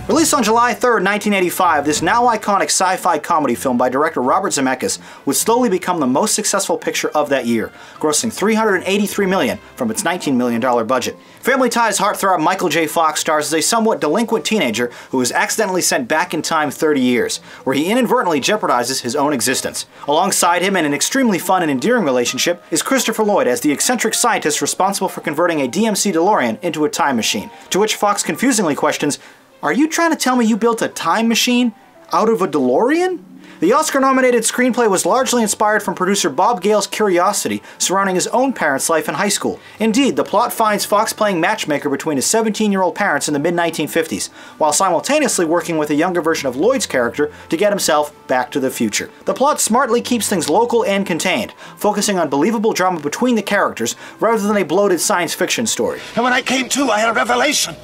Released on July 3rd, 1985, this now iconic sci-fi comedy film by director Robert Zemeckis would slowly become the most successful picture of that year, grossing $383 million from its $19 million budget. Family Ties heartthrob Michael J. Fox stars as a somewhat delinquent teenager who is accidentally sent back in time 30 years, where he inadvertently jeopardizes his own existence. Alongside him, in an extremely fun and endearing relationship, is Christopher Lloyd as the eccentric scientist responsible for converting a DMC DeLorean into a time machine, to which Fox confusingly questions, "Are you trying to tell me you built a time machine out of a DeLorean?" The Oscar-nominated screenplay was largely inspired from producer Bob Gale's curiosity surrounding his own parents' life in high school. Indeed, the plot finds Fox playing matchmaker between his 17-year-old parents in the mid-1950s, while simultaneously working with a younger version of Lloyd's character to get himself back to the future. The plot smartly keeps things local and contained, focusing on believable drama between the characters rather than a bloated science fiction story. And when I came to, I had a revelation,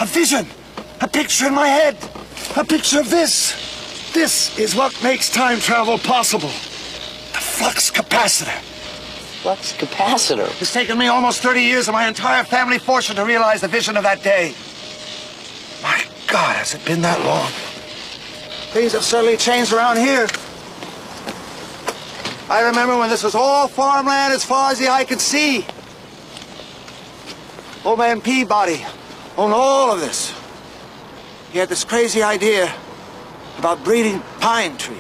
a vision, a picture in my head, a picture of this. This is what makes time travel possible. The flux capacitor. Flux capacitor? It's taken me almost 30 years of my entire family fortune to realize the vision of that day. My God, has it been that long? Things have certainly changed around here. I remember when this was all farmland as far as the eye could see. Old man Peabody owned all of this. He had this crazy idea about breeding pine trees.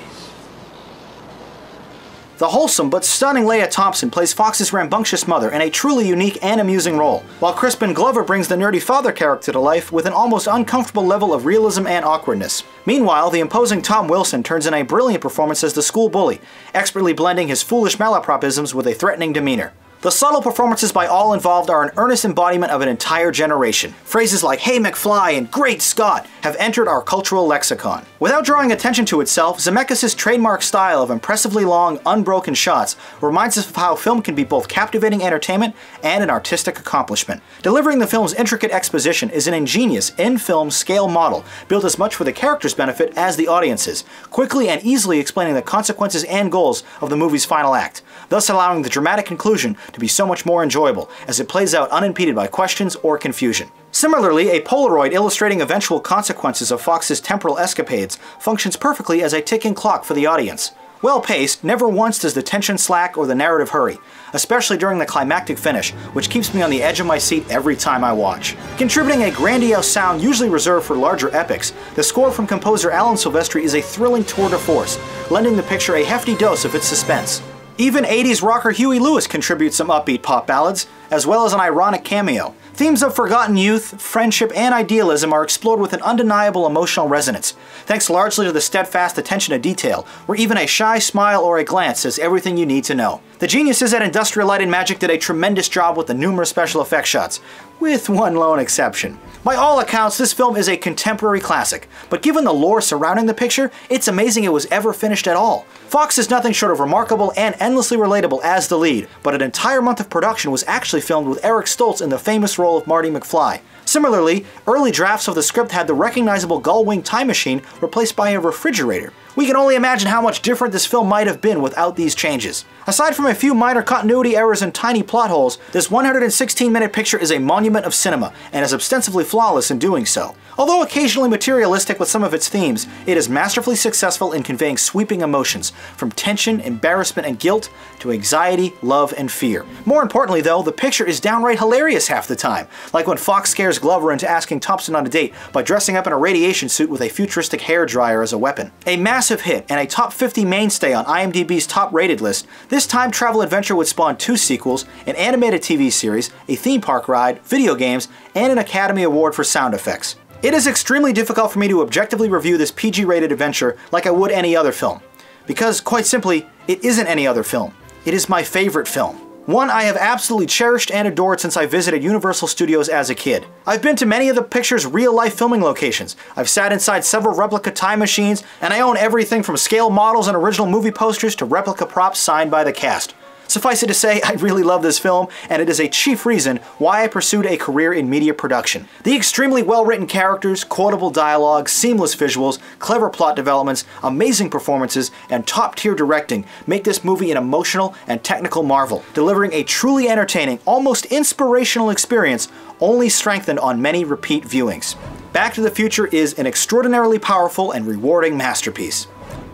The wholesome but stunning Leah Thompson plays Fox's rambunctious mother in a truly unique and amusing role, while Crispin Glover brings the nerdy father character to life with an almost uncomfortable level of realism and awkwardness. Meanwhile, the imposing Tom Wilson turns in a brilliant performance as the school bully, expertly blending his foolish malapropisms with a threatening demeanor. The subtle performances by all involved are an earnest embodiment of an entire generation. Phrases like "Hey McFly" and "Great Scott" have entered our cultural lexicon. Without drawing attention to itself, Zemeckis' trademark style of impressively long, unbroken shots reminds us of how film can be both captivating entertainment and an artistic accomplishment. Delivering the film's intricate exposition is an ingenious, in-film scale model built as much for the characters' benefit as the audience's, quickly and easily explaining the consequences and goals of the movie's final act, thus allowing the dramatic conclusion to be so much more enjoyable as it plays out unimpeded by questions or confusion. Similarly, a Polaroid illustrating eventual consequences of Fox's temporal escapades functions perfectly as a ticking clock for the audience. Well paced, never once does the tension slack or the narrative hurry, especially during the climactic finish, which keeps me on the edge of my seat every time I watch. Contributing a grandiose sound usually reserved for larger epics, the score from composer Alan Silvestri is a thrilling tour de force, lending the picture a hefty dose of its suspense. Even 80s rocker Huey Lewis contributes some upbeat pop ballads, as well as an ironic cameo. Themes of forgotten youth, friendship, and idealism are explored with an undeniable emotional resonance, thanks largely to the steadfast attention to detail, where even a shy smile or a glance says everything you need to know. The geniuses at Industrial Light and Magic did a tremendous job with the numerous special effects shots, with one lone exception. By all accounts, this film is a contemporary classic, but given the lore surrounding the picture, it's amazing it was ever finished at all. Fox is nothing short of remarkable and endlessly relatable as the lead, but an entire month of production was actually filmed with Eric Stoltz in the famous role of Marty McFly. Similarly, early drafts of the script had the recognizable gull-wing time machine replaced by a refrigerator. We can only imagine how much different this film might have been without these changes. Aside from a few minor continuity errors and tiny plot holes, this 116-minute picture is a monument of cinema, and is ostensibly flawless in doing so. Although occasionally materialistic with some of its themes, it is masterfully successful in conveying sweeping emotions, from tension, embarrassment, and guilt, to anxiety, love, and fear. More importantly though, the picture is downright hilarious half the time, like when Fox scares Glover into asking Thompson on a date by dressing up in a radiation suit with a futuristic hairdryer as a weapon. A massive hit and a top 50 mainstay on IMDb's top-rated list, this time travel adventure would spawn 2 sequels, an animated TV series, a theme park ride, video games, and an Academy Award for sound effects. It is extremely difficult for me to objectively review this PG-rated adventure like I would any other film, because, quite simply, it isn't any other film. It is my favorite film. One I have absolutely cherished and adored since I visited Universal Studios as a kid. I've been to many of the picture's real-life filming locations, I've sat inside several replica time machines, and I own everything from scale models and original movie posters to replica props signed by the cast. Suffice it to say, I really love this film, and it is a chief reason why I pursued a career in media production. The extremely well-written characters, quotable dialogue, seamless visuals, clever plot developments, amazing performances, and top-tier directing make this movie an emotional and technical marvel, delivering a truly entertaining, almost inspirational experience only strengthened on many repeat viewings. Back to the Future is an extraordinarily powerful and rewarding masterpiece.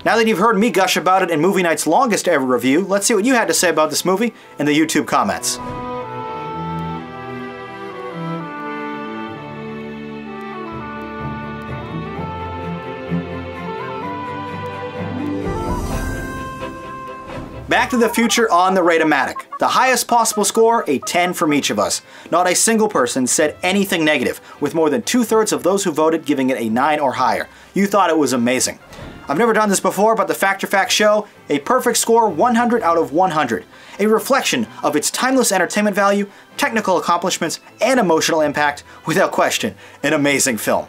Now that you've heard me gush about it in Movie Night's longest ever review, let's see what you had to say about this movie in the YouTube comments. Back to the Future on the Rate-O-Matic. The highest possible score, a 10 from each of us. Not a single person said anything negative, with more than 2/3 of those who voted giving it a 9 or higher. You thought it was amazing. I've never done this before, but the Factor Facts show a perfect score 100 out of 100. A reflection of its timeless entertainment value, technical accomplishments, and emotional impact. Without question, an amazing film.